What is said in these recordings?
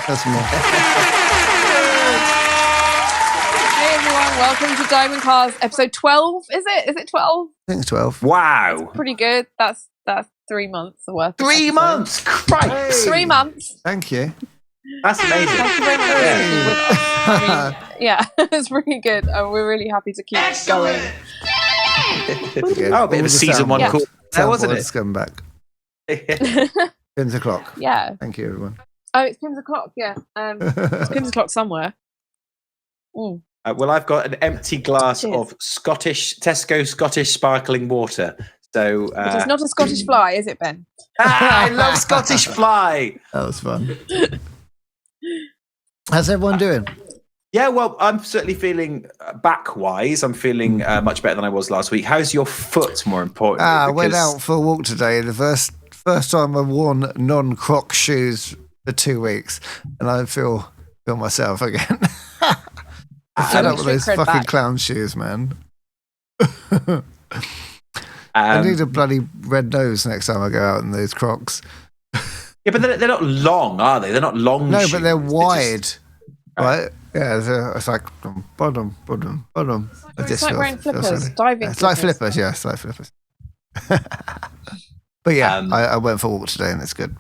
That's more. Hey everyone, welcome to Diamond Cars episode 12. Is it 12? I think it's 12. Wow. That's pretty good. That's 3 months worth. 3 months? Christ. 3 months. Thank you. That's amazing. Thank you very much for sticking with us. I mean, yeah, it's pretty good. We're really happy to keep going. Oh, a bit of a season one call. There, wasn't it? It's coming back. Pins o'clock. Yeah. Thank you, everyone. Oh, it's Pins o'clock, yeah. It's Pins o'clock somewhere. Mm. Well, I've got an empty glass of Tesco Scottish sparkling water. So It is not a Scottish fly, is it, Ben? I love Scottish fly. That was fun. How's everyone doing? Yeah, well, I'm certainly feeling back-wise. I'm feeling much better than I was last week. How's your foot, more importantly? I went out for a walk today. The first time I've worn non-Croc shoes for 2 weeks, and I feel myself again. I fed up with those fucking clown shoes, man. I need a bloody red nose next time I go out in those Crocs. Yeah, but they're not long, are they? They're not long. No, shoes. but they're wide, right? Yeah, it's like bottom. It's like wearing flippers, diving. It's like flippers, yeah, it's like flippers. But yeah, I went for a walk today, and it's good.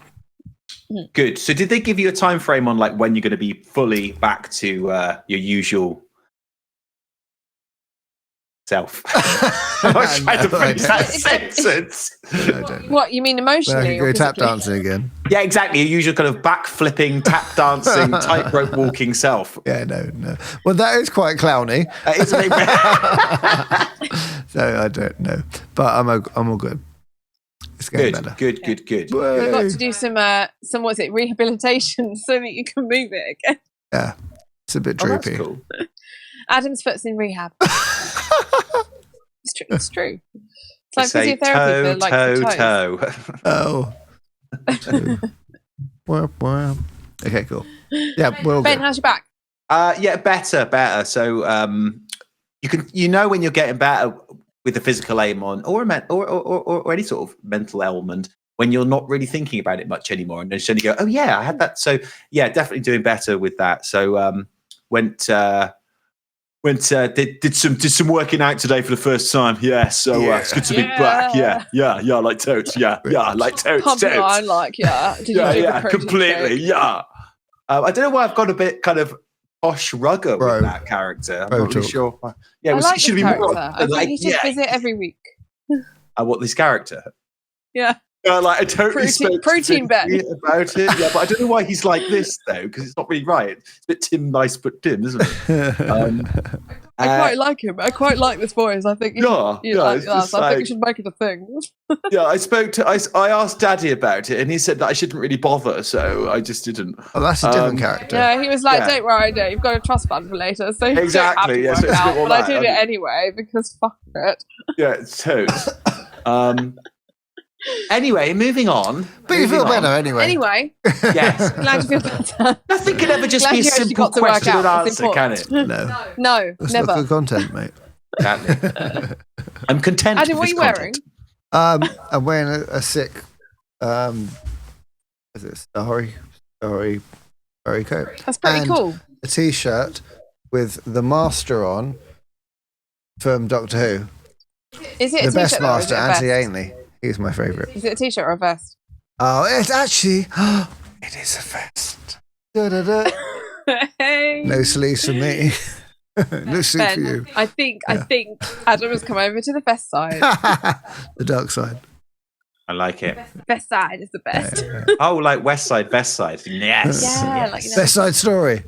Good. So, did they give you a time frame on like when you're going to be fully back to your usual self? I was trying to finish that sentence. No, what, you mean emotionally? Go tap dancing again. Yeah, exactly. Your usual kind of back flipping, tap dancing, tightrope walking self. Yeah, no. Well, that is quite clowny. Isn't it? So I don't know, but I'm all good. It's getting better. Good. We've got to do some what's it, rehabilitation so that you can move it again. Yeah, it's a bit droopy. That's cool. Adam's foot's in rehab. It's true. It's like physiotherapy for like the toes. Oh. Okay, cool. Yeah, we're all Ben, good. how's your back? Yeah, better. So you know when you're getting better with the physical aim on, or any sort of mental element, when you're not really thinking about it much anymore, and just only go, oh yeah, I had that. So yeah, definitely doing better with that. So did some working out today for the first time. Yeah, so it's good to be back. Yeah, like totes. Yeah, like totes. I like Did you do completely. Yeah. I don't know why I've got a bit kind of posh rugger with that character. I'm not really sure. Yeah, I like this character. I think he should visit every week. What, this character? Yeah. I totally spoke protein bet about it. Yeah, but I don't know why he's like this though, because it's not really right. It's a bit Tim Nice, but Tim, isn't it? I quite like him. I quite like this voice. I think I think we should make it a thing. Yeah, I asked Daddy about it, and he said that I shouldn't really bother, so I just didn't. Oh, that's a different character. Yeah, he was like, "Don't worry, you've got a trust fund for later." So exactly, so it's out, but I did it anyway because fuck it. Yeah, it's totes. Anyway, moving on. But you feel better anyway. Anyway, yes. Glad you feel better. Nothing can ever just be a simple question and answer, can it? No, that's never. Not good content, mate. Exactly. I'm content. Adam, what are you wearing? I'm wearing a sick, is it starry coat? That's pretty cool. A t-shirt with the master on from Doctor Who. Is it the a best t-shirt master, Anthony vest? Ainley? He's my favourite. Is it a t-shirt or a vest? Oh, it's actually it is a vest. Da-da-da. Hey. No sleeves for me. No sleeves Ben, for you. I think Adam has come over to the vest side. The dark side. I like it. Best side is the best. Yeah. Oh, like West Side, Best Side. Yes. Yeah, yes. like Best Side Story.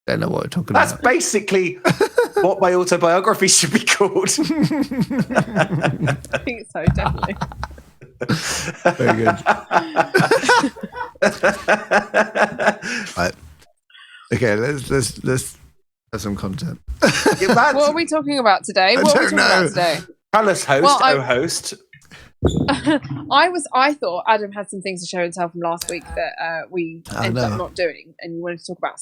Don't know what we're talking That's about. basically what my autobiography should be called. I think so, definitely. Very good. Right. Okay, let's have some content. What are we talking about today? I don't know. Tell us, host. I thought Adam had some things to show and tell from last week that we ended up not doing, and you wanted to talk about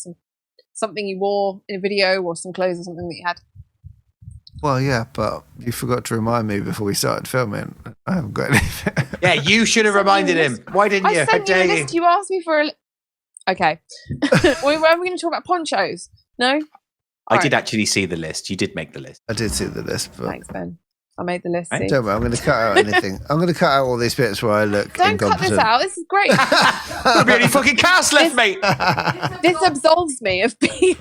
something you wore in a video or some clothes or something that you had. Well, yeah, but you forgot to remind me before we started filming. I haven't got anything. Yeah, you should have reminded him. Why didn't you? I sent you a list. You asked me for a... Okay. Were we going to talk about ponchos? No? I did actually see the list. You did make the list. I did see the list. But... Thanks, Ben. I made the list. Don't worry, I'm going to cut out anything. I'm going to cut out all these bits where I look incompetent. Don't cut this out. This is great. There'll be any fucking cast left, mate. This absolves me of being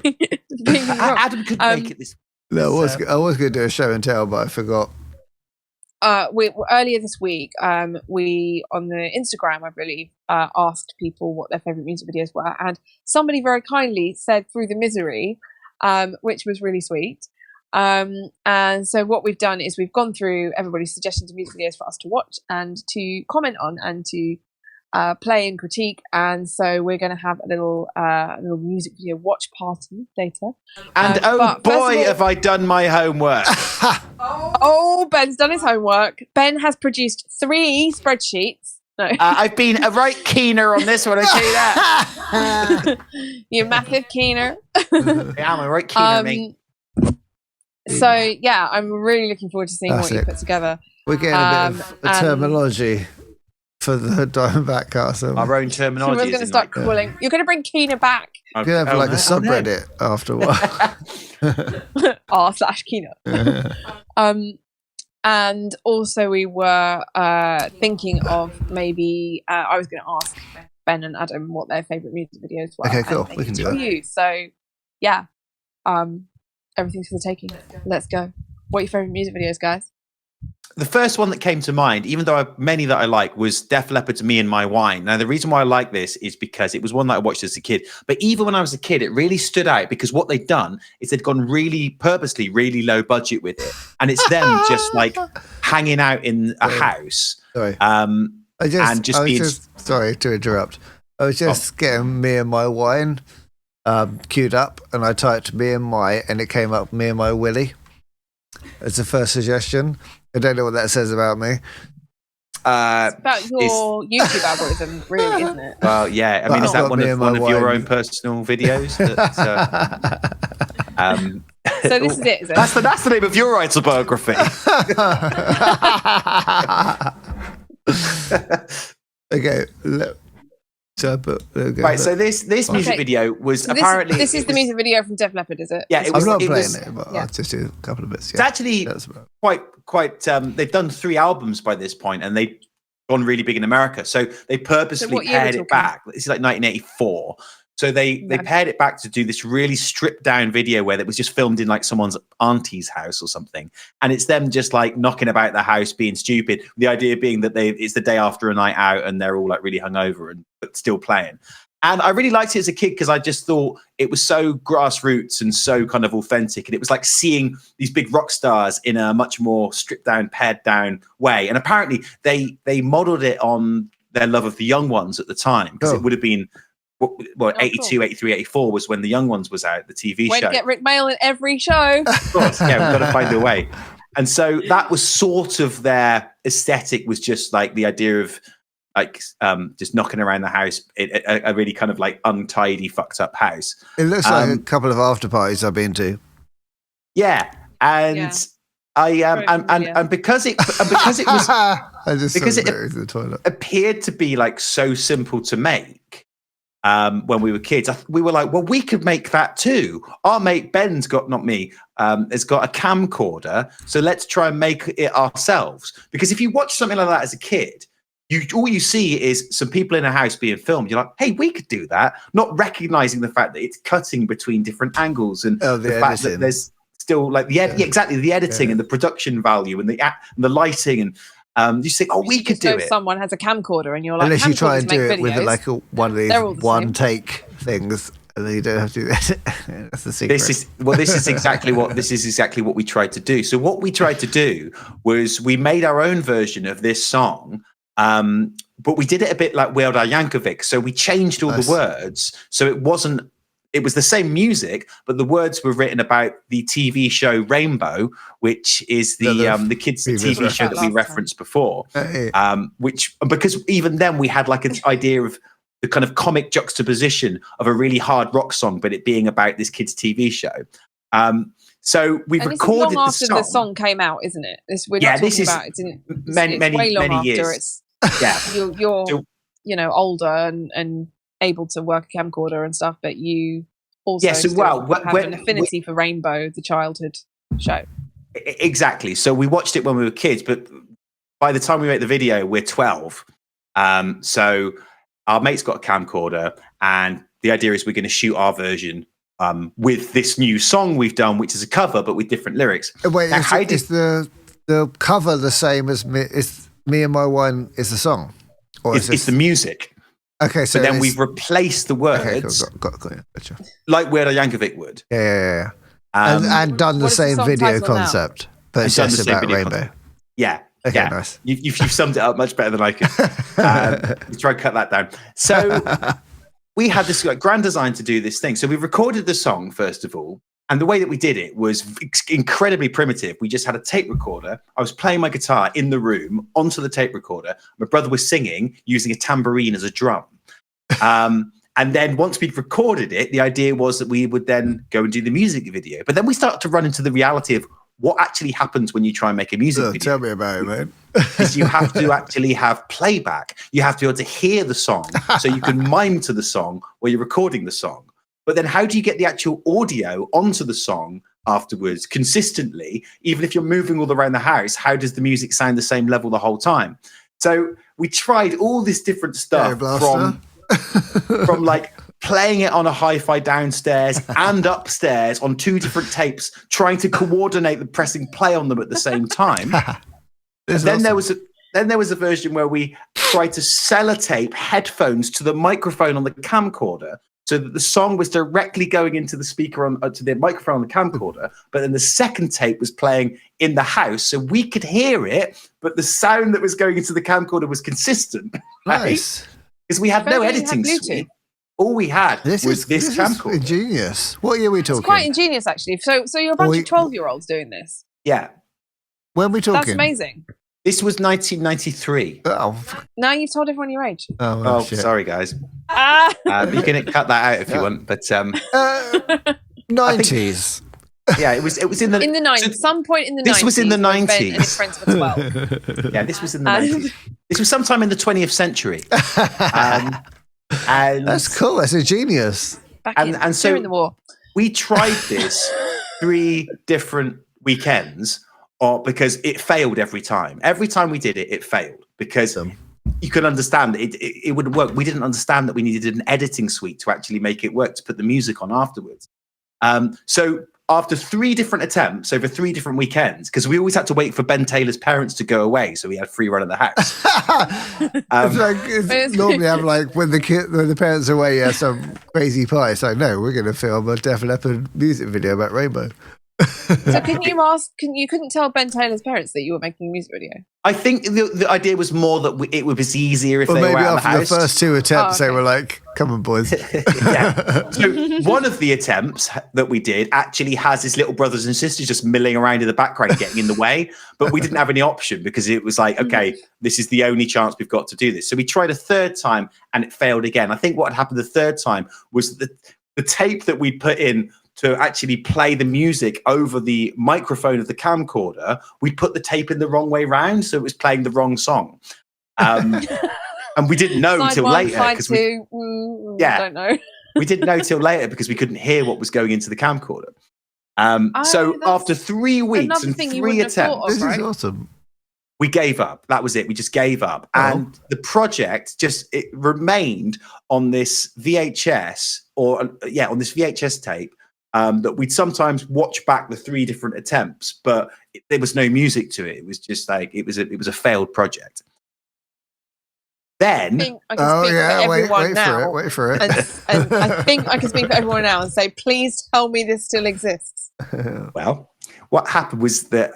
wrong. Adam couldn't make it this. No, I was going to do a show and tell, but I forgot. Earlier this week, we on the Instagram, I believe, asked people what their favourite music videos were, and somebody very kindly said "Through the Misery," which was really sweet. And so what we've done is we've gone through everybody's suggestions of music videos for us to watch and to comment on and to play and critique. And so we're going to have a little music video watch party later. And oh boy, have I done my homework. Oh, Ben's done his homework. Ben has produced 3 spreadsheets. No. I've been a right keener on this one, I tell you that. You massive keener. Yeah, I'm a right keener, mate. So, yeah, I'm really looking forward to seeing what you put together. We're getting a bit of a terminology for the Diamondback cast. Our own terminology. We're going to start calling. You're going to bring Keener back. You're going to have a subreddit after a while. r/Keener. And also we were thinking of maybe, I was going to ask Ben and Adam what their favourite music videos were. Okay, cool. We can do that. So, yeah. Everything's for the taking. Let's go. What are your favourite music videos, guys? The first one that came to mind, even though many that I like, was Def Leppard's Me and My Wine. Now, the reason why I like this is because it was one that I watched as a kid. But even when I was a kid, it really stood out because what they'd done is they'd gone purposely really low budget with it. And it's them just like hanging out in a house. Sorry. Sorry to interrupt. I was just getting Me and My Wine queued up, and I typed Me and My, and it came up Me and My Willie as the first suggestion. I don't know what that says about me. It's about your YouTube algorithm, really, isn't it? Well, yeah. I mean, is that one of your own personal videos? So this is it? That's the name of your autobiography. Okay. So this music video was apparently... This is the music video from Def Leppard, is it? Yeah, I'm not playing it, but I'll just do a couple of bits. Yeah. It's actually quite they've done 3 albums by this point, and they've gone really big in America. So they purposely paired it back. This is like 1984. So they paired it back to do this really stripped down video where it was just filmed in like someone's auntie's house or something. And it's them just like knocking about the house being stupid. The idea being that it's the day after a night out and they're all like really hungover but still playing. And I really liked it as a kid because I just thought it was so grassroots and so kind of authentic. And it was like seeing these big rock stars in a much more stripped down, pared down way. And apparently they modeled it on their love of the Young Ones at the time, because it would have been... 82, 83, 84 was when the Young Ones was out, the TV show. To get Rick Mail in every show. Of course, yeah, we've got to find a way. And so that was sort of their aesthetic, was just like the idea of like just knocking around the house, a really kind of like untidy, fucked up house. It looks like a couple of after parties I've been to. Yeah, and and because it appeared to be like so simple to make. When we were kids, we were like, well, we could make that too. Our mate Ben's got, not me, has got a camcorder, so let's try and make it ourselves. Because if you watch something like that as a kid, all you see is some people in a house being filmed. You're like, hey, we could do that, not recognizing the fact that it's cutting between different angles and the fact that there's still like the editing and the production value and the lighting and. You think, we could do it. Someone has a camcorder, and you're like, unless you try and do it with like one of these one take things, and then you don't have to do that. That's the secret. This is exactly what we tried to do. So what we tried to do was we made our own version of this song, but we did it a bit like Weird Al Yankovic. So we changed all the words, so it wasn't. It was the same music, but the words were written about the TV show Rainbow, which is the kids' TV show that we referenced before. Which, because even then we had like an idea of the kind of comic juxtaposition of a really hard rock song, but it being about this kids' TV show. So we recorded long after the song came out, isn't it? We're not talking about it's way long after years. You're older and able to work a camcorder and stuff, but you also have an affinity for Rainbow, the childhood show. Exactly. So we watched it when we were kids, but by the time we make the video, we're 12. So our mate's got a camcorder, and the idea is we're going to shoot our version with this new song we've done, which is a cover, but with different lyrics. Wait, is the cover the same as Me and My Wine is the song? Or it's the music. Okay, so but then we've replaced the words. Okay, got it. Gotcha. Like Weird Al Yankovic would. Yeah. And done the same video concept, but it's just about Rainbow. Yeah. Okay, yeah. Nice. You've summed it up much better than I could. Try to cut that down. So we had this grand design to do this thing. So we recorded the song, first of all. And the way that we did it was incredibly primitive. We just had a tape recorder. I was playing my guitar in the room onto the tape recorder. My brother was singing using a tambourine as a drum. And then once we'd recorded it, the idea was that we would then go and do the music video. But then we started to run into the reality of what actually happens when you try and make a music video. Tell me about it, man. Is you have to actually have playback. You have to be able to hear the song so you can mime to the song while you're recording the song. But then how do you get the actual audio onto the song afterwards consistently? Even if you're moving all around the house, how does the music sound the same level the whole time? So we tried all this different stuff from like playing it on a hi-fi downstairs and upstairs on two different tapes, trying to coordinate the pressing play on them at the same time. Then there was a version where we tried to sellotape headphones to the microphone on the camcorder, so that the song was directly going into the speaker to the microphone on the camcorder, but then the second tape was playing in the house, so we could hear it, but the sound that was going into the camcorder was consistent. Nice. Because we had no editing suite. All we had was this camcorder. Is ingenious. What year are we talking? It's quite ingenious, actually. So you're a bunch of 12-year-olds doing this? Yeah. When are we talking? That's amazing. This was 1993. Oh. Now you've told everyone your age. Oh, sorry, guys. You can cut that out if you want. But 90s. Yeah, it was in the 90s. Some point in the 90s. This was in the 90s. Ben and his friends were 12. Yeah, this was in the 90s. This was sometime in the 20th century. And that's cool. That's a genius. So during the war, we tried this 3 different weekends, because it failed every time. Every time we did it, it failed because you can understand it wouldn't work. We didn't understand that we needed an editing suite to actually make it work, to put the music on afterwards. So after 3 different attempts over 3 different weekends, because we always had to wait for Ben Taylor's parents to go away, so we had free run of the house. It's normally I'm like when the parents are away, some crazy pie. It's like, no, we're going to film a Def Leppard music video about Rainbow. So you couldn't tell Ben Taylor's parents that you were making a music video? I think the idea was more that it would be easier if they were out of the house. The first 2 attempts, they were like, come on, boys. Yeah. So one of the attempts that we did actually has his little brothers and sisters just milling around in the background, getting in the way. But we didn't have any option because it was like, okay, this is the only chance we've got to do this. So we tried a 3rd time and it failed again. I think what had happened the 3rd time was the tape that we'd put in to actually play the music over the microphone of the camcorder, we put the tape in the wrong way round, so it was playing the wrong song. And we didn't know till later. I don't know. We didn't know till later because we couldn't hear what was going into the camcorder. So after 3 weeks and 3 attempts, this is awesome. We gave up. That was it. We just gave up. And the project it remained on this VHS on this VHS tape. That we'd sometimes watch back the 3 different attempts, but there was no music to it. It was just like it was a failed project. Then, wait for it. And I think I can speak for everyone now and say, please tell me this still exists. Well, what happened was that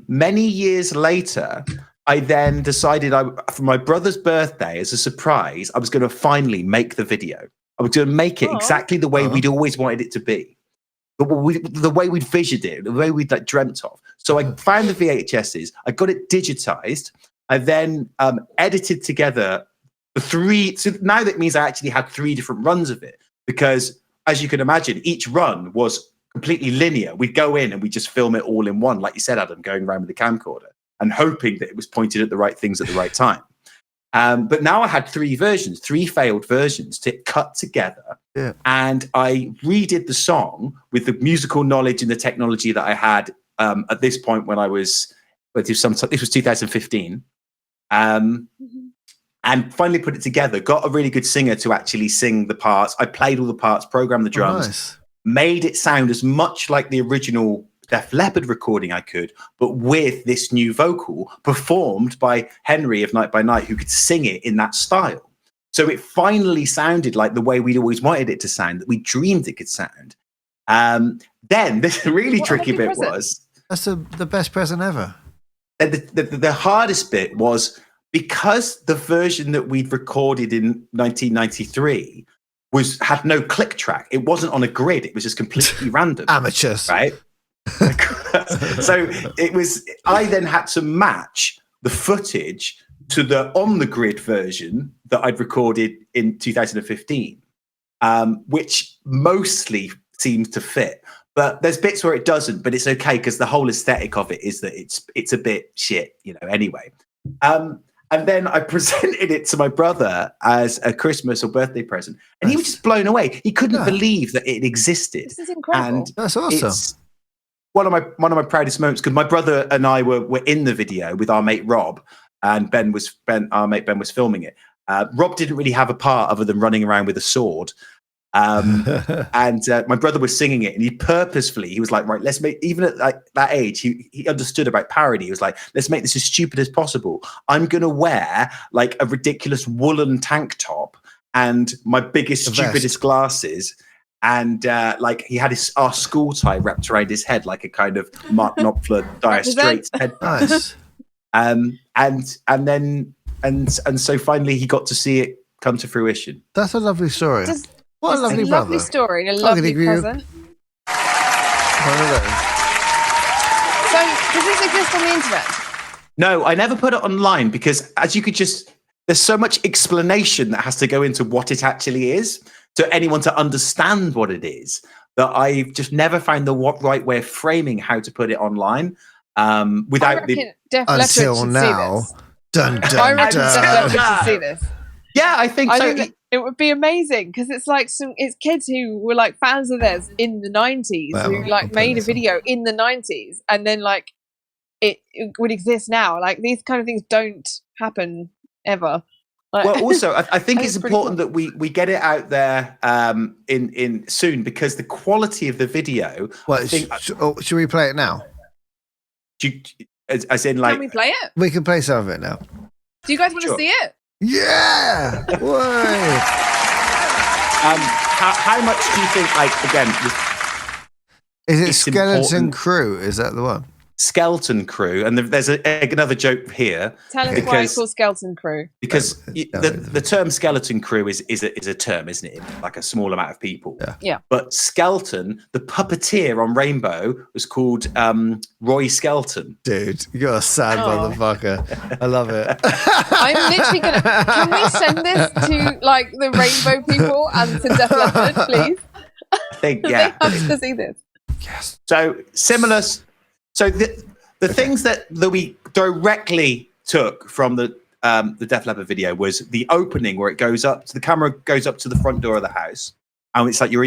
many years later, I then decided for my brother's birthday, as a surprise, I was going to finally make the video. I was going to make it exactly the way we'd always wanted it to be. The way we'd visioned it, the way we'd dreamt of. So I found the VHSs, I got it digitized, I then edited together the 3. So now that means I actually had 3 different runs of it, because as you can imagine, each run was completely linear. We'd go in and we just film it all in one, like you said, Adam, going around with the camcorder and hoping that it was pointed at the right things at the right time. But now I had 3 failed versions to cut together. Yeah. And I redid the song with the musical knowledge and the technology that I had at this point when I was, this was 2015. And finally put it together, got a really good singer to actually sing the parts. I played all the parts, programmed the drums, made it sound as much like the original Def Leppard recording I could, but with this new vocal performed by Henry of Night by Night, who could sing it in that style. So it finally sounded like the way we'd always wanted it to sound, that we dreamed it could sound. Then this really tricky bit was... That's the best present ever. The hardest bit was... because the version that we'd recorded in 1993 had no click track. It wasn't on a grid. It was just completely random. Amateurs. Right? So I then had to match the footage to the on the grid version that I'd recorded in 2015, which mostly seems to fit. But there's bits where it doesn't, but it's okay because the whole aesthetic of it is that it's a bit shit, anyway. And then I presented it to my brother as a Christmas or birthday present, and he was just blown away. He couldn't believe that it existed. This is incredible. And that's awesome. It's one of my proudest moments because my brother and I were in the video with our mate Rob, and our mate Ben was filming it. Rob didn't really have a part other than running around with a sword. And my brother was singing it, and he was like, right, let's make, even at that age, he understood about parody. He was like, let's make this as stupid as possible. I'm gonna wear like a ridiculous woolen tank top and my biggest stupidest glasses, and like he had our school tie wrapped around his head like a kind of Mark Knopfler Dire Straits head. Nice. And so finally he got to see it come to fruition. That's a lovely story. What a lovely brother. Lovely story, a lovely present. One of those. So, does this exist on the internet? No, I never put it online because there's so much explanation that has to go into what it actually is to anyone to understand what it is that I've just never found the right way of framing how to put it online without Def Leppard until now. Dun, dun, I reckon Def Leppard should see this. Yeah, I think so. It would be amazing because it's like it's kids who were like fans of theirs in the 90s who like made a video in the 90s, and then like it would exist now. Like these kind of things don't happen ever. Like, well, also I think it's important cool. that we get it out there in soon because the quality of the video. Well, should we play it now? As in, like, can we play it? We can play some of it now. Do you guys want to see it? Yeah! Whoa! How much do you think, like, again... Is it Skeleton Crew? Is that the one? Skeleton Crew. And there's another joke here. Tell us why it's called Skeleton Crew. Because the term Skeleton Crew is a term, isn't it? Like a small amount of people. Yeah. But Skeleton, the puppeteer on Rainbow, was called Roy Skelton. Dude, you're a sad motherfucker. I love it. I'm literally going to... Can we send this to, like, the Rainbow people and to Def Leppard, please? I think, yeah. They have to see this. Yes. So, similar... So the things that we directly took from the Def Leppard video was the opening where the camera goes up to the front door of the house, and it's like you're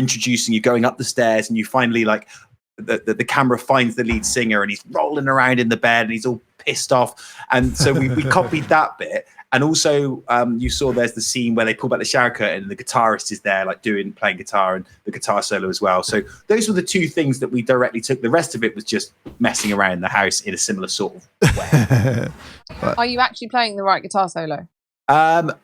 going up the stairs, and you finally like the camera finds the lead singer, and he's rolling around in the bed, and he's all pissed off, and so we copied that bit. And also, you saw there's the scene where they pull back the shower curtain and the guitarist is there, like playing guitar and the guitar solo as well. So those were the two things that we directly took. The rest of it was just messing around the house in a similar sort of way. Are you actually playing the right guitar solo?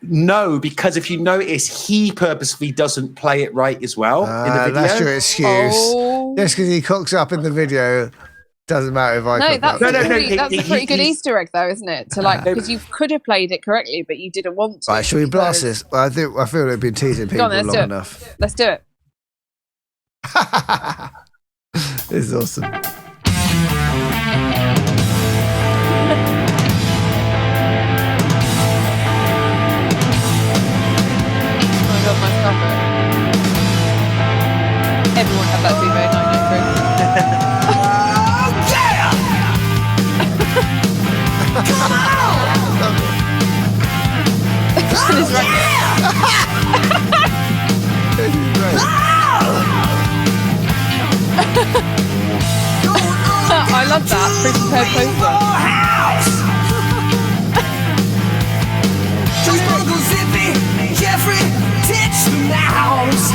No, because if you notice, he purposefully doesn't play it right as well in the video. That's your excuse. Oh. Just because he cocks up in the video. Doesn't matter if I that's a pretty good Easter egg, though, isn't it? To like, because you could have played it correctly, but you didn't want to. Right, should we blast this? I feel we've been teasing people long enough. Let's do it. This is awesome. Oh my god, my stuff. Everyone had that Zemo 993. yeah! Come on! Oh, I love that pre-prepared poster. Zippy, Jeffrey, tits the mouse.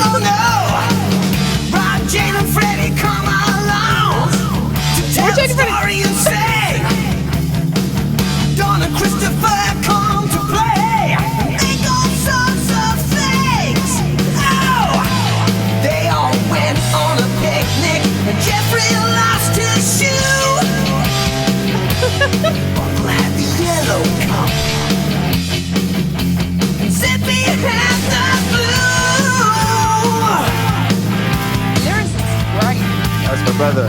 Oh no! Rob, Jane, and Freddie, come along to tell the story and sing. Dawn and Christopher come to play. Make all sorts of things. Oh! They all went on a picnic and Jeffrey lost his shoe. Uncle had the yellow cup. Zippy had the blue. Lyrics is great. That's my brother.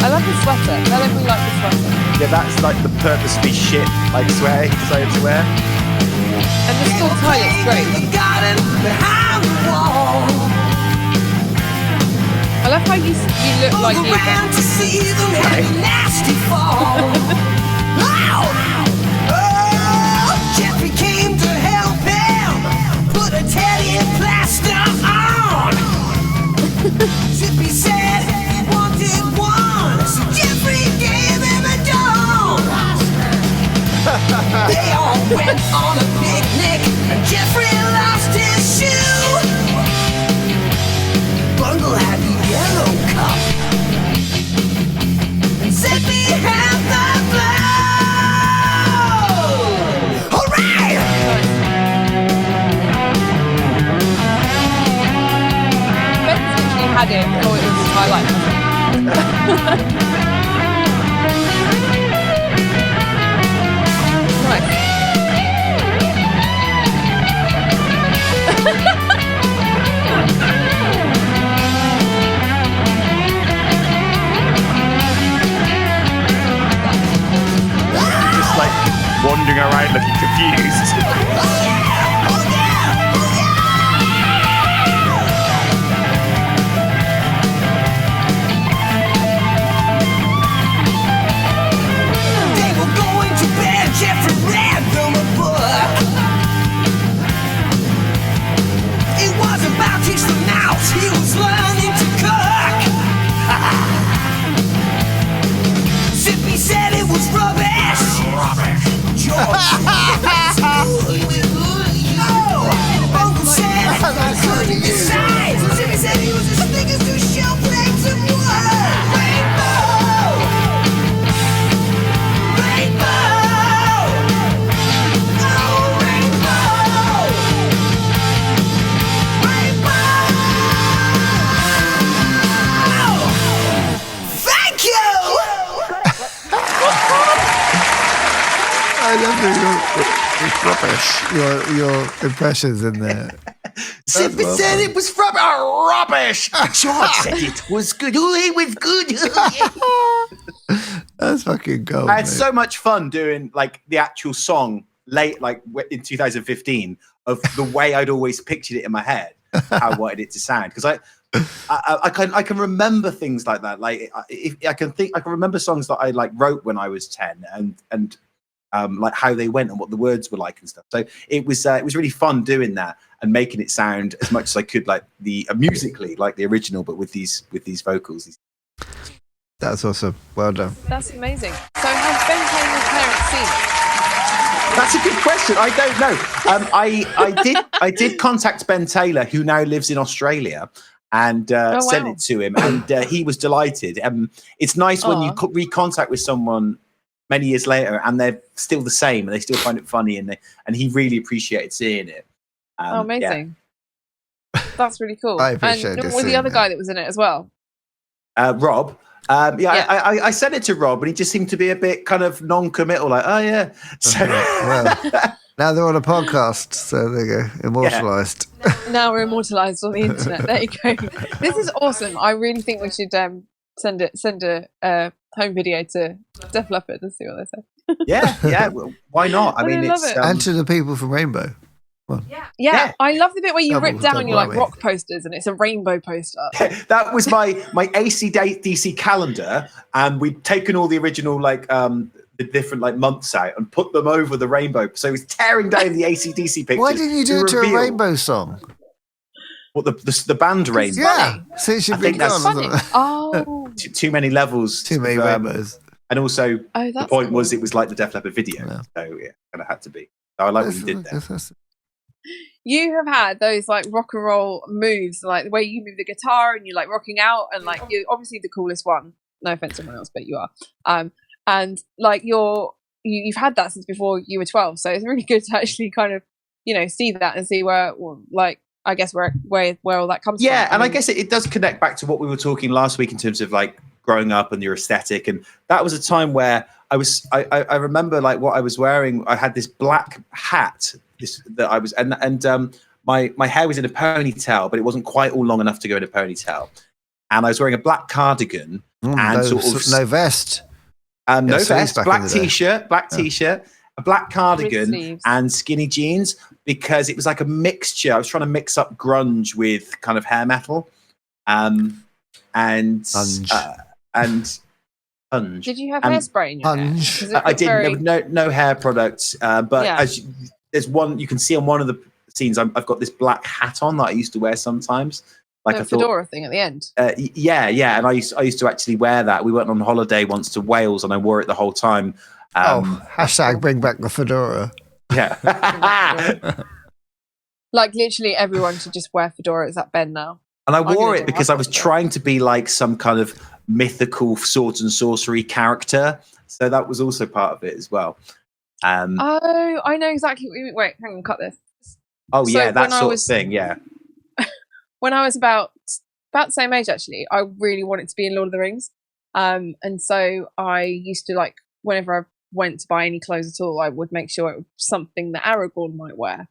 I love the sweater. Tell him we like the sweater. Yeah, that's like the purposely shit like sweater he decided to wear. And the still tie looks great. I love how you look like you. Around to see them have a nasty fall. Oh, Jeffrey came to help him put a teddy plaster on. Zippy said he wanted one, so Jeffrey gave him a dome. They all went on a picnic, and Jeffrey lost his shoe. Bungle had the yellow cup, and Zippy had the blue. Hooray! Ben's literally had it before it was highlighted. Nice. Just like wandering around looking confused. They were going to bed, Jeffrey read them a book. It was about Teach the Mouse, he was learning to cook. Zippy said it was rubbish. George Uncle said I couldn't decide. Zippy said he was as big as two shell plates of wood. Rainbow! Rainbow! Oh, rainbow! Rainbow! Thank you! I love your impressions in there. Zippy said it was rubbish. George said it was good. Oh, it was good. That's fucking gold. I had mate. so much fun doing like the actual song late, like in 2015, of the way I'd always pictured it in my head, how I wanted it to sound. Because I can remember things like that. Like I can remember songs that I like wrote when I was 10, and like how they went and what the words were like and stuff. So it was really fun doing that and making it sound as much as I could like the musically like the original, but with these vocals. That's awesome. Well done. That's amazing. So has Ben Taylor's parents seen it? That's a good question. I don't know. I did contact Ben Taylor, who now lives in Australia, and sent it to him, and he was delighted. It's nice when you recontact with someone many years later, and they're still the same, and they still find it funny, and he really appreciated seeing it. Amazing! Yeah. That's really cool. I appreciate it. And with the other guy that was in it as well, Rob. I sent it to Rob, and he just seemed to be a bit kind of non-committal, like, oh yeah. So, well, now they're on a podcast, so there you go, immortalized. Yeah. Now we're immortalized on the internet. There you go. This is awesome. I really think we should send a home video to Def Leppard and see what they say. Yeah. Well, why not? I mean, love it. And to the people from Rainbow. Yeah, I love the bit where you Double, rip down your like double, rock posters and it's a rainbow poster. That was my AC/DC calendar, and we'd taken all the original like the different like months out and put them over the rainbow. So he was tearing down the AC/DC pictures. Why didn't you do it to a reveal- rainbow song? What the band Rainbow? Yeah, since you've I been think that's gone. Funny. Oh, Too many levels. Too many rainbows. And also, that's the point was cool. it was like the Def Leppard video. Yeah. So yeah, kind of had to be. So I like what you did there. You have had those like rock and roll moves, like the way you move the guitar and you're like rocking out, and like you're obviously the coolest one. No offense to anyone else, but you are. And like you've had that since before you were 12, so it's really good to actually kind of see that and see where like I guess where all that comes from. Yeah, and I guess it does connect back to what we were talking last week in terms of like growing up and your aesthetic, and that was a time where I remember like what I was wearing. I had this black hat. My hair was in a ponytail, but it wasn't quite all long enough to go in a ponytail. And I was wearing a black cardigan and no vest. No vest, black t-shirt, a black cardigan and skinny jeans, because it was like a mixture. I was trying to mix up grunge with kind of hair metal. And punge. Did you have hairspray in your hair? I didn't. There was no hair products, but there's one you can see on one of the scenes. I've got this black hat on that I used to wear sometimes, like a fedora thing at the end. Yeah, and I used to actually wear that. We went on holiday once to Wales, and I wore it the whole time. Hashtag bring back the fedora. Yeah. Like literally everyone should just wear fedoras at Ben now. And I wore it because I was trying to be like some kind of mythical swords and sorcery character. So that was also part of it as well. I know exactly what you mean. Wait, hang on, cut this. Oh, so yeah, that sort of thing, yeah. When I was about the same age, actually, I really wanted to be in Lord of the Rings. And so I used to, like, whenever I went to buy any clothes at all, I would make sure it was something that Aragorn might wear.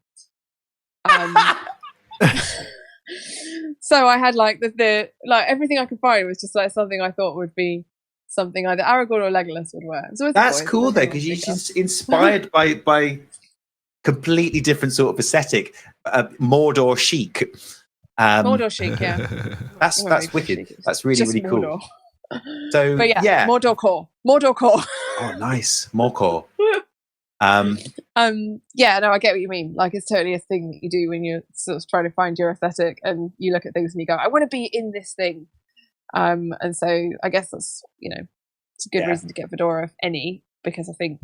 So I had like the like everything I could find was just like something I thought would be something either Aragorn or Legolas would wear. So that's cool though, because you're just inspired by completely different sort of aesthetic. Mordor chic. Mordor chic, yeah. That's wicked. Chic. That's really cool. Mordor. So but yeah, Mordor core. Oh, nice, more core. Yeah, no, I get what you mean. Like, it's totally a thing that you do when you're sort of trying to find your aesthetic, and you look at things and you go, I want to be in this thing. And so I guess that's, it's a good reason to get a fedora, if any, because I think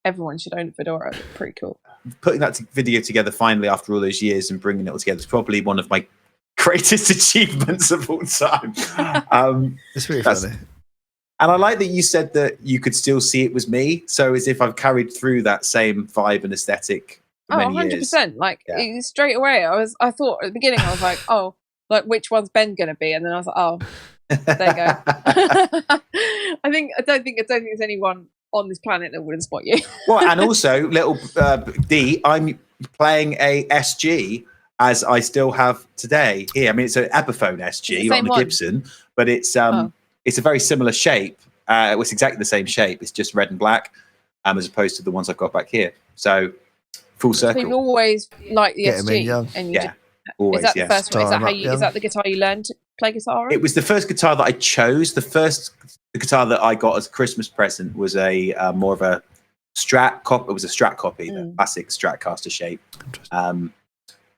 everyone should own a fedora. It's pretty cool. Putting that video together finally after all those years and bringing it all together is probably one of my greatest achievements of all time. It's really funny. And I like that you said that you could still see it was me. So as if I've carried through that same vibe and aesthetic for many 100%. years. Like, straight away, I thought at the beginning, I was like, oh, like, which one's Ben going to be? And then I was like, oh, there you go. I don't think there's anyone on this planet that wouldn't spot you. Well, and also, little D, I'm playing a SG as I still have today here. I mean, it's an Epiphone SG, not the Gibson, but it's a very similar shape. It's exactly the same shape. It's just red and black, as opposed to the ones I've got back here. So full circle. So you've always liked the SG, and always. Is that the first one? Is that the guitar you learned to play guitar on? It was the first guitar that I chose. The guitar that I got as a Christmas present was a more of a Strat copy. It was a Strat copy, the classic Stratocaster shape.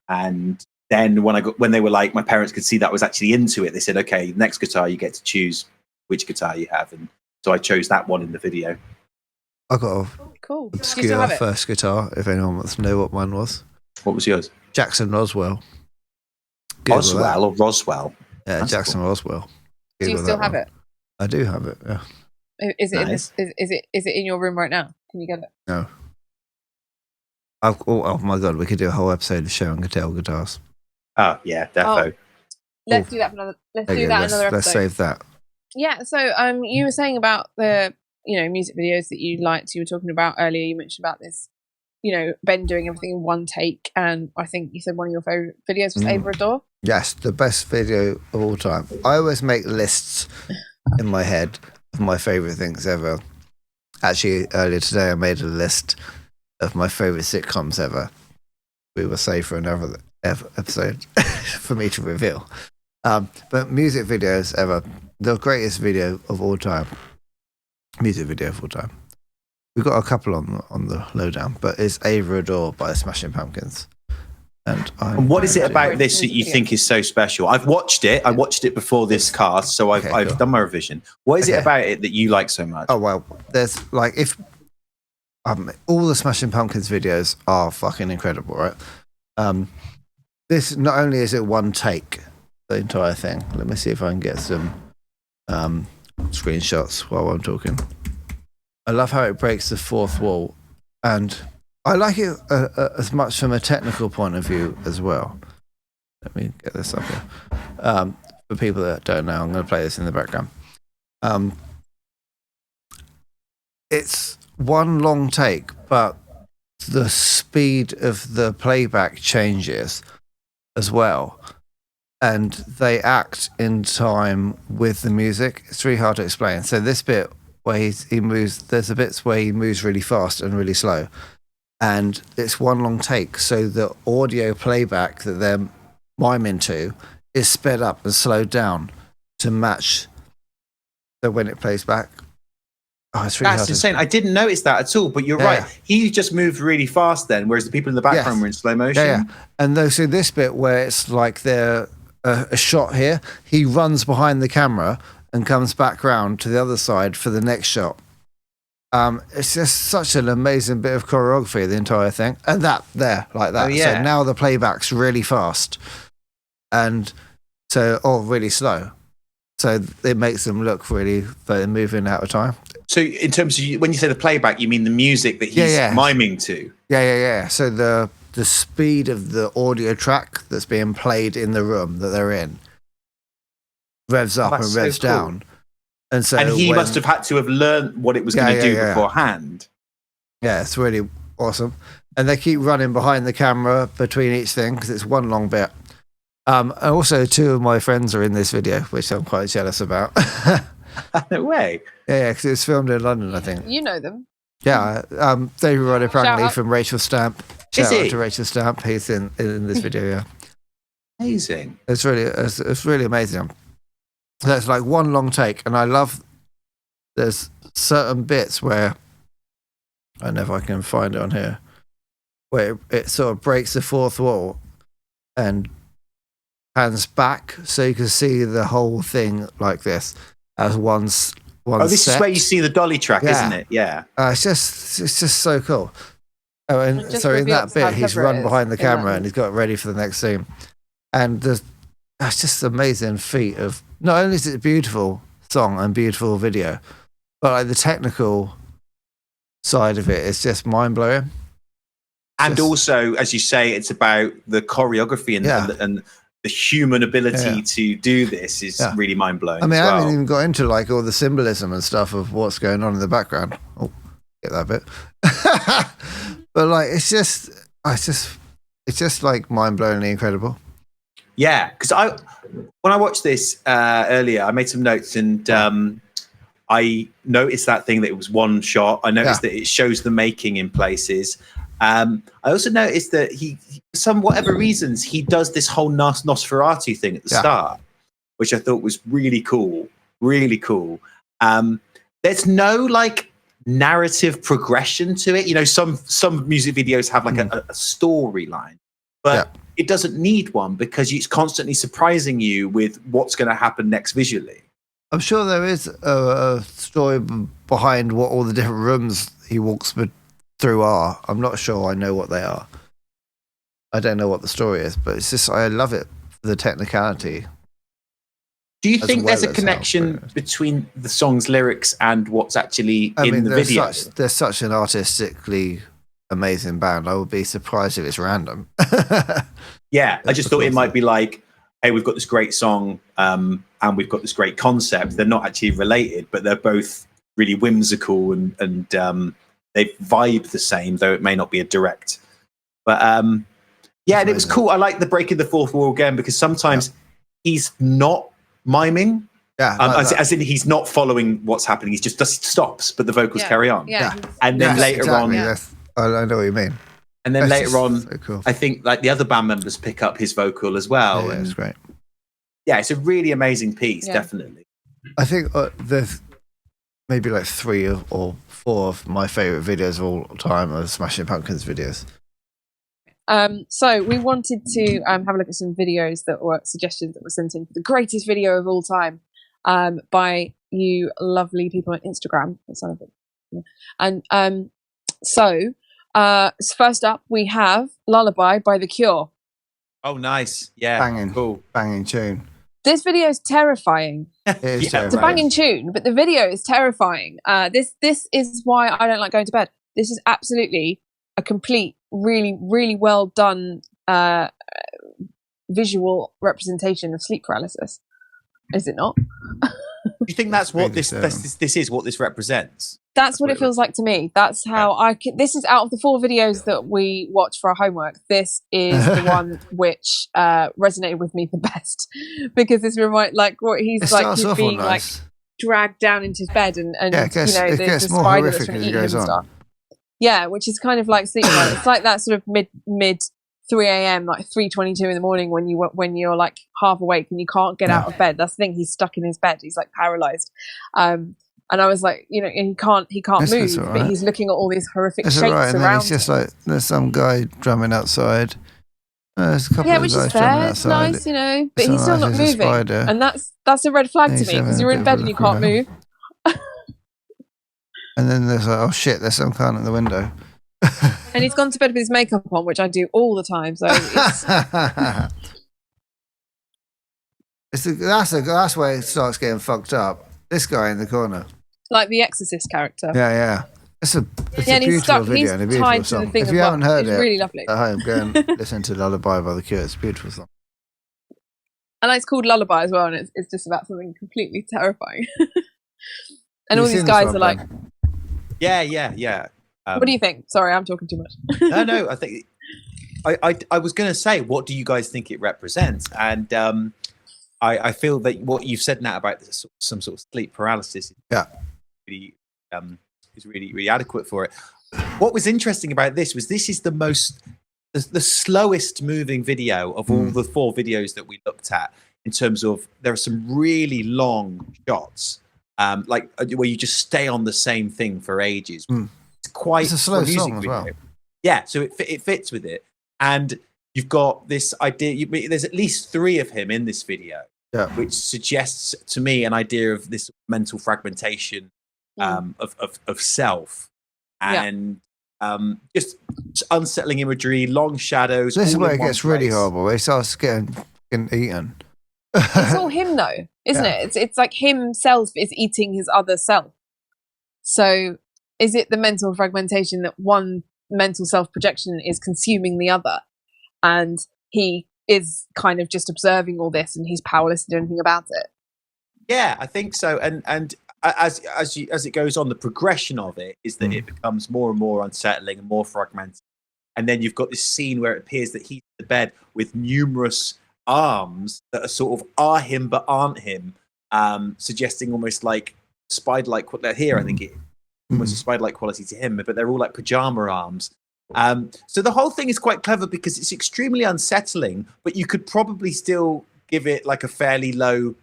And then when they were like, my parents could see that I was actually into it. They said, "Okay, next guitar you get to choose which guitar you have," and so I chose that one in the video. I got a obscure first guitar. If anyone wants to know what mine was, what was yours? Jackson Roswell. Oswell or Roswell? Yeah, that's Jackson cool. Roswell. Do you still have it? I do have it. Yeah. Is it nice. Is it in your room right now? Can you get it? No. Oh my god, we could do a whole episode of showing guitars. Oh yeah, defo. Let's do that for another. Another episode. Let's save that. Yeah. So you were saying about the music videos that you liked. You were talking about earlier. You mentioned about this, Ben doing everything in one take, and I think you said one of your favorite videos was Ava Adore. Yes, the best video of all time. I always make lists in my head of my favorite things ever. Actually, earlier today I made a list of my favorite sitcoms ever. we will save for another episode for me to reveal. But music videos ever, the greatest video of all time. Music video of all time. We've got a couple on the lowdown, but it's Ava Adore by the Smashing Pumpkins. And what is it about this that you think is so special? I've watched it. I watched it before this cast, so I've done my revision. What is it about it that you like so much? Oh, well, there's like, if all the Smashing Pumpkins videos are fucking incredible, right? This, not only is it one take, the entire thing. Let me see if I can get some screenshots while I'm talking. I love how it breaks the fourth wall, and I like it as much from a technical point of view as well. Let me get this up here. For people that don't know, I'm going to play this in the background. It's one long take, but the speed of the playback changes as well. And they act in time with the music. It's really hard to explain. So this bit where he moves, there's a bits where he moves really fast and really slow. And it's one long take. So the audio playback that they're miming to is sped up and slowed down to match. So when it plays back, it's really That's insane. I didn't notice that at all, but you're right. Yeah. He just moved really fast then, whereas the people in the background were in slow motion. Yeah. And so this bit where it's like they're a shot here, he runs behind the camera and comes back round to the other side for the next shot. It's just such an amazing bit of choreography, the entire thing. And that there, like that. Oh, yeah. So now the playback's really fast. And so, really slow. So it makes them look really, they're moving out of time. So in terms of, when you say the playback, you mean the music that he's miming to? Yeah. So the speed of the audio track that's being played in the room that they're in revs up and revs down. And he must have had to have learned what it was going to do beforehand. Yeah, it's really awesome. And they keep running behind the camera between each thing because it's one long bit. And also, two of my friends are in this video, which I'm quite jealous about. No way. Yeah, because it was filmed in London, I think. You know them. Yeah, David Roddy apparently from Rachel Stamp. Shout out to Rachel Stamp. He's in this video. Yeah, amazing. It's really amazing. So it's like one long take, and I love. There's certain bits where I don't know if I can find it on here, where it sort of breaks the fourth wall and pans back, so you can see the whole thing like this as one. This is where you see the dolly track, isn't it? Yeah. It's just so cool. Oh, and so in that bit, he's run behind the camera and he's got ready for the next scene. And that's just an amazing feat of, not only is it a beautiful song and beautiful video, but like the technical side of it is just mind blowing. And also, as you say, it's about the choreography and the human ability to do this is really mind blowing. I mean, I haven't even got into like all the symbolism and stuff of what's going on in the background. Oh, get that bit. But like, it's just like mind blowingly incredible. Yeah, because when I watched this earlier, I made some notes and I noticed that thing that it was one shot. I noticed that it shows the making in places. I also noticed that he, for some whatever reasons, he does this whole Nosferatu thing at the start, which I thought was really cool. Really cool. There's no like narrative progression to it. You know, some music videos have like a storyline, but it doesn't need one because it's constantly surprising you with what's going to happen next visually. I'm sure there is a story behind what all the different rooms he walks through are. I'm not sure I know what they are. I don't know what the story is, but it's just, I love it for the technicality. Do you think there's a connection between the song's lyrics and what's actually in the video? They're such an artistically amazing band. I would be surprised if it's random. Yeah, I just thought it might be like, hey, we've got this great song and we've got this great concept. They're not actually related, but they're both really whimsical and they vibe the same, though it may not be a direct. But and it was cool. I like the breaking the fourth wall again because sometimes he's not miming. Yeah, as in he's not following what's happening. He's just stops, but the vocals carry on. Yeah. And then later on, I know what you mean. And then That's later on, so cool. I think like the other band members pick up his vocal as well. Yeah, and it's great. yeah, it's a really amazing piece, Yeah. definitely. I think there's maybe like 3 or 4 of my favorite videos of all time are Smashing Pumpkins videos. So we wanted to have a look at some videos that were suggestions that were sent in for the greatest video of all time by you lovely people on Instagram. And so first up we have Lullaby by The Cure. Oh, nice. Yeah. Banging tune. This video is terrifying. It is Yeah, It's a banging tune, but the video is terrifying. This is why I don't like going to bed. This is absolutely a complete, really, really well done visual representation of sleep paralysis. Is it not? Do you think that's what this is? What this represents? That's what it feels like to me. That's how this is out of the 4 videos that we watched for our homework. This is the one which resonated with me the best because this reminds like what he's being like dragged down into his bed and it gets the more spider that's horrific trying as to it eat him goes and on. stuff. Yeah, which is kind of like sleep paralysis. It's like that sort of mid 3 a.m. like 3:22 in the morning when you're like half awake and you can't get out of bed. That's the thing. He's stuck in his bed. He's like paralyzed. And I was like, he can't move, right. but he's looking at all these horrific It's shapes alright, and then around he's just him. like, there's some guy drumming outside. There's a couple of Which guys is drumming fair. It's outside. nice, but he's still not There's a moving, spider. and that's a red flag And to he's me because having a you're in bit bed of and a you can't look move. And then there's like, oh shit, there's some cunt in the window. And he's gone to bed with his makeup on, which I do all the time. So it's that's where it starts getting fucked up. This guy in the corner. like the Exorcist character. Yeah. It's a And he's beautiful stuck. video He's and a beautiful tied to song. the thing. If as you well. haven't heard it's it really lovely. at home, go and listen to Lullaby by The Cure. It's a beautiful song. And it's called Lullaby as well, and it's just about something completely terrifying. And all these guys are like, Yeah. what do you think? Sorry, I'm talking too much. No. I think I was going to say, what do you guys think it represents? And I feel that what you've said now about this, some sort of sleep paralysis, is really adequate for it. What was interesting about this was this is the slowest moving video of all the 4 videos that we looked at in terms of there are some really long shots, like where you just stay on the same thing for ages. It's a slow song as well. Yeah, so it fits with it, and you've got this idea. There's at least 3 of him in this video, which suggests to me an idea of this mental fragmentation of self, and just unsettling imagery, long shadows. This is where it gets really horrible. Where he starts getting eaten. It's all him though, isn't it? It's like himself is eating his other self. So is it the mental fragmentation that one mental self projection is consuming the other, and he is kind of just observing all this and he's powerless to do anything about it? Yeah, I think so. And as it goes on, the progression of it is that it becomes more and more unsettling and more fragmented. And then you've got this scene where it appears that he's in the bed with numerous arms that are sort of are him but aren't him, suggesting almost like spider-like. Here, I think it almost a spider-like quality to him, but they're all like pajama arms. So the whole thing is quite clever because it's extremely unsettling, but you could probably still give it like a fairly low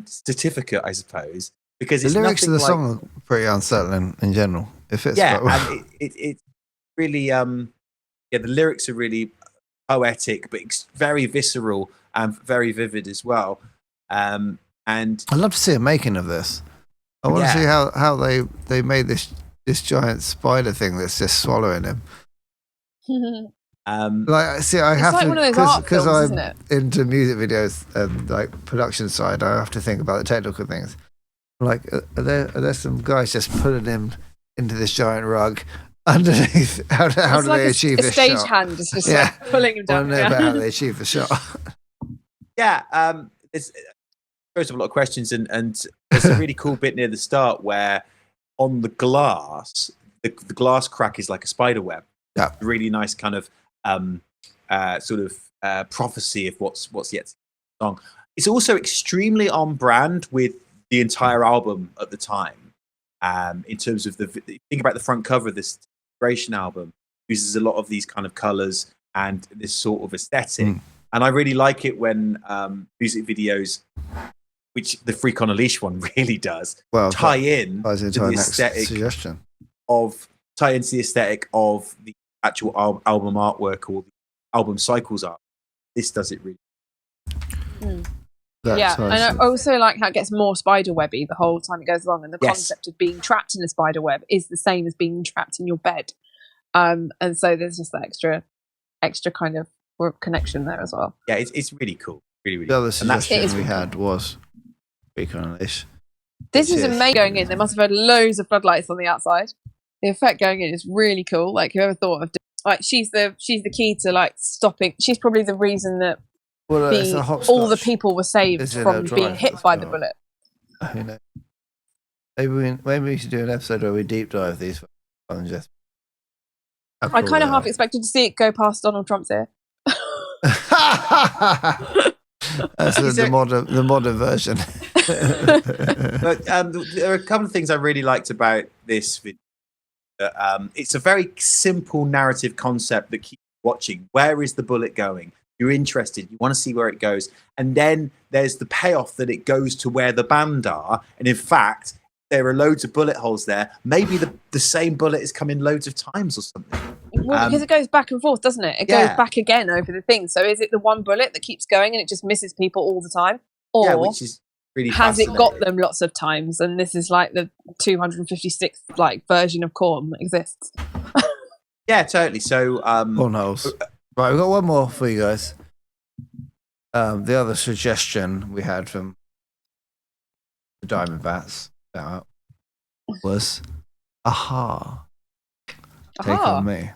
certificate, I suppose, because it's the lyrics of the like, song are pretty unsettling in general. It fits quite well. And it's really the lyrics are really poetic, but very visceral and very vivid as well. And I'd love to see a making of this. I want to see how they made this giant spider thing that's just swallowing him. I have like to, one of those art because films, I'm isn't it? into music videos and like production side. I have to think about the technical things. Like, are there some guys just putting him into this giant rug underneath? How do like they achieve this stage shot? hand is just like pulling him I down. don't know about how they achieve the shot. It's throws up a lot of questions, and there's a really cool bit near the start where on the glass, the glass crack is like a spider web. Yeah, really nice kind of prophecy of what's yet to come. It's also extremely on brand with the entire album at the time. In terms of think about the front cover of this Celebration album, uses a lot of these kind of colors and this sort of aesthetic. And I really like it when music videos, which the Freak on a Leash one really does, tie in to the aesthetic suggestion tie into the aesthetic of the actual album artwork or the album cycles art. This does it really. Yeah, and I also like how it gets more spiderwebby the whole time it goes along, and the concept of being trapped in a spider web is the same as being trapped in your bed. And so there's just that extra kind of connection there as well. Yeah, it's really cool. Really, really the cool. other suggestion we had was Freak on a Leash. This is amazing going in. They must have had loads of floodlights on the outside. The effect going in is really cool. Like, whoever thought of she's the key to like stopping. She's probably the reason that all the people were saved from being hit by the bullet. Who knows? Maybe we should do an episode where we deep dive these and just. I kind of half expected to see it go past Donald Trump's ear. That's the modern version. But there are a couple of things I really liked about this video. It's a very simple narrative concept that keeps watching. Where is the bullet going? You're interested. You want to see where it goes. And then there's the payoff that it goes to where the band are. And in fact, there are loads of bullet holes there. Maybe the same bullet is coming loads of times or something. Well, because it goes back and forth, doesn't it? It goes back again over the thing. So is it the one bullet that keeps going and it just misses people all the time? Or which is really has it got them lots of times and this is like the 256th like version of Korn that exists? Yeah, totally. So who knows? Right, we've got one more for you guys. The other suggestion we had from the Diamond Bats was Aha. Take on Me.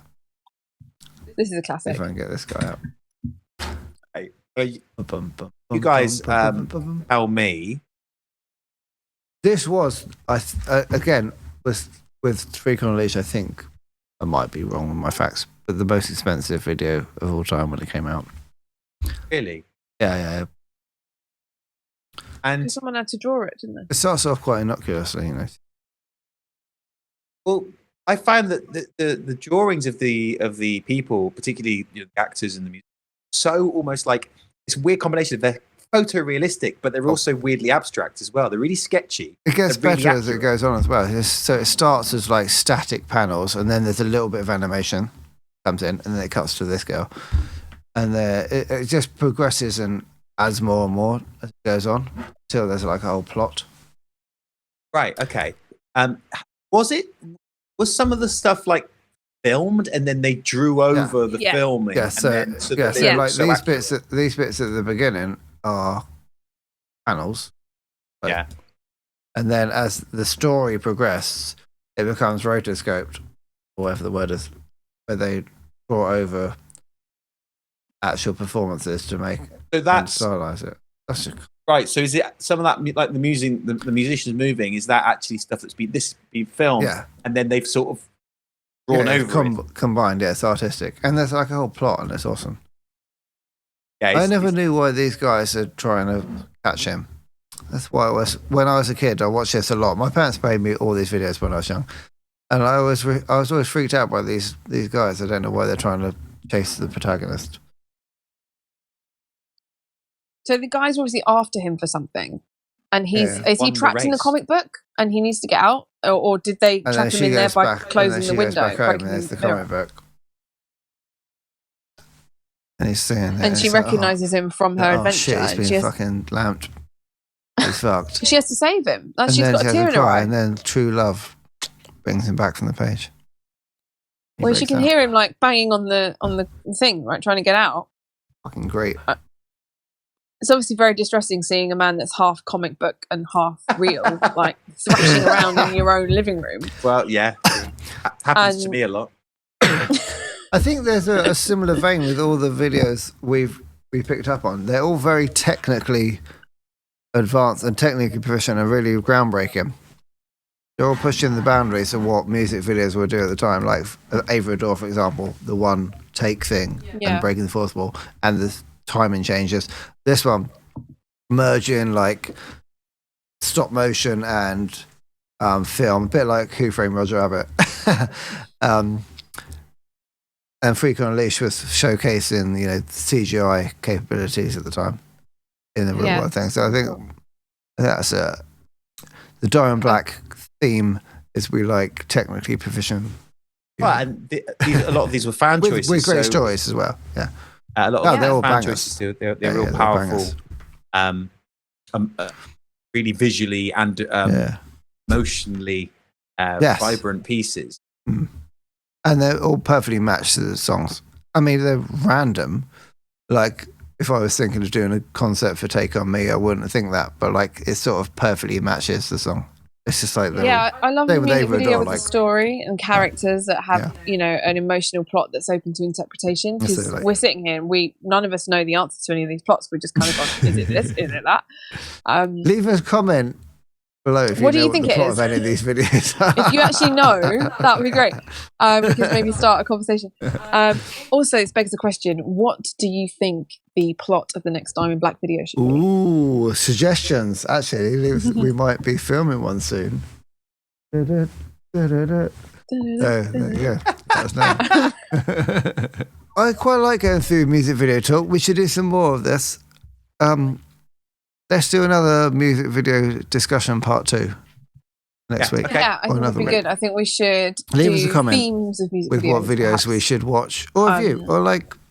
This is a classic. If I can get this guy out. Hey, you guys tell me. This was again with Freak on a Leash. I think I might be wrong with my facts, but the most expensive video of all time when it came out. Really? Yeah. And someone had to draw it, didn't they? It starts off quite innocuously, you know. Well, I found that the drawings of the people, particularly the actors and the music, so almost like it's a weird combination. They're photorealistic, but they're also weirdly abstract as well. They're really sketchy. It gets better as it goes on as well. So it starts as like static panels, and then there's a little bit of animation comes in, and then it cuts to this girl, and it just progresses and adds more and more as it goes on until there's like a whole plot. Right. Okay. Was some of the stuff like filmed and then they drew over the filming? Yeah. So like these bits at the beginning are panels. Yeah. And then as the story progresses, it becomes rotoscoped, or whatever the word is, where they draw over actual performances to make and stylize it. That's right. So is it some of that, like the musicians moving? Is that actually stuff that's been filmed? Yeah. And then they've sort of drawn over it. Combined. Yeah, it's artistic, and there's like a whole plot, and it's awesome. Yeah, I never knew why these guys are trying to catch him. That's why when I was a kid, I watched this a lot. My parents made me all these videos when I was young, and I was always freaked out by these guys. I don't know why they're trying to chase the protagonist. So the guy's obviously after him for something, and is he trapped in the comic book and he needs to get out, or did they trap him in there by closing the window? Back home, and there's the comic book, and he's singing. And she recognises him from her adventure. Shit, he's been fucking lamped. He's fucked. She has to save him. And she's got a tear in her eye. And then true love brings him back from the page. Well, she can hear him like banging on the thing, right, trying to get out. Fucking great. It's obviously very distressing seeing a man that's half comic book and half real, like thrashing around in your own living room. Well, yeah, happens to me a lot. I think there's a similar vein with all the videos we picked up on. They're all very technically advanced and technically proficient and really groundbreaking. They're all pushing the boundaries of what music videos would do at the time, like Ava Adore, for example, the one take thing and breaking the fourth wall, and the timing changes. This one merging like stop motion and film, a bit like Who Framed Roger Rabbit. And Freak on a Leash was showcasing, CGI capabilities at the time in the real world thing. So I think that's the Diamond Black theme is we like technically proficient. Well, and a lot of these were fan choices. With great stories as well, yeah. A lot of they're all fan bangers. choices. They're real powerful, really visually and emotionally vibrant pieces. Mm. And they're all perfectly matched to the songs. I mean, they're random. Like, if I was thinking of doing a concert for Take On Me, I wouldn't think that. But, like, it sort of perfectly matches the song. It's just like... I love the music video with a story and characters that have, an emotional plot that's open to interpretation. Because we're sitting here and none of us know the answer to any of these plots. We're just kind of going, is it this? Is it that? Leave a comment below if you think the plot of any of these videos. If you actually know, that would be great. We could maybe start a conversation. Also, it begs the question, what do you think the plot of the next Diamond Black video should be? Ooh, suggestions. Actually, we might be filming one soon. There you go. That's nice. I quite like going through music video talk. We should do some more of this. Let's do another music video discussion part 2 next week. Okay. Yeah, I think that would be good. I think we should leave us a comment themes of music with videos, what videos perhaps. we should watch or review or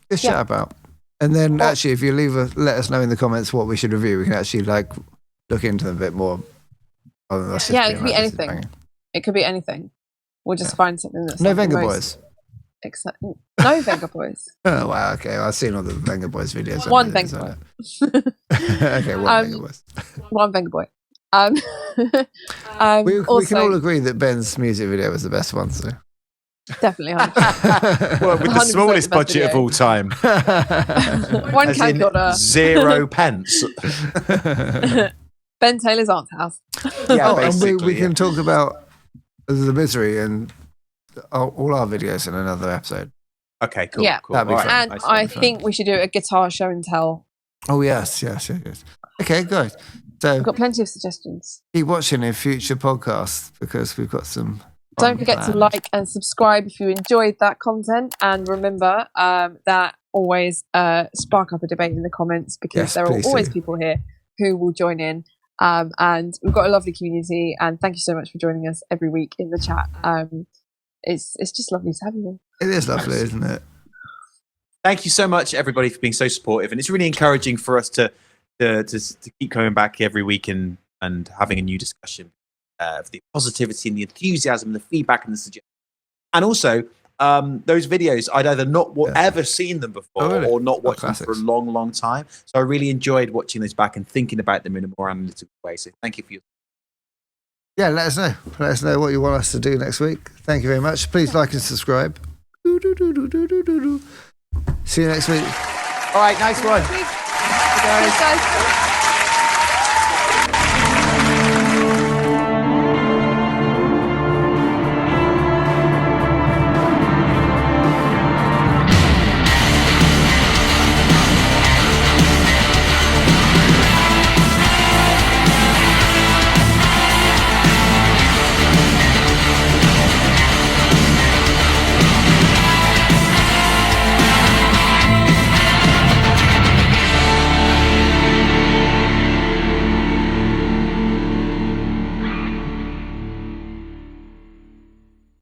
just chat about. And then actually, if you let us know in the comments what we should review, we can actually look into them a bit more. It could be anything. It could be anything. We'll just find something that's no Venga Boys. No Venga Boys. Oh wow, okay. I've seen all the Venga Boys videos. One Venga Boy. Okay, one Venga Boys. One Venga Boy. We can all agree that Ben's music video was the best one, so definitely. Well, with the smallest budget of all time. One camcorder. 0 pence. Ben Taylor's aunt's house. Yeah, and we can talk about The Misery and all our videos in another episode. Okay, cool. Yeah, cool. That'd be fun. And I think we should do a guitar show and tell. Oh yes. Okay, good. So We've got plenty of suggestions. keep watching in future podcasts because we've got some. Don't forget to like and subscribe if you enjoyed that content, and remember that always spark up a debate in the comments because there are always people here who will join in. And we've got a lovely community, and thank you so much for joining us every week in the chat. It's just lovely to have you. It is lovely, isn't it? Thank you so much, everybody, for being so supportive, and it's really encouraging for us to keep coming back every week and having a new discussion of the positivity and the enthusiasm, the feedback and the suggestions, and also those videos. I'd either not ever seen them before or not watched them for a long time. So I really enjoyed watching those back and thinking about them in a more analytical way. So thank you for your. Yeah, let us know. Let us know what you want us to do next week. Thank you very much. Please like and subscribe. See you next week. All right, nice one. Thanks, guys.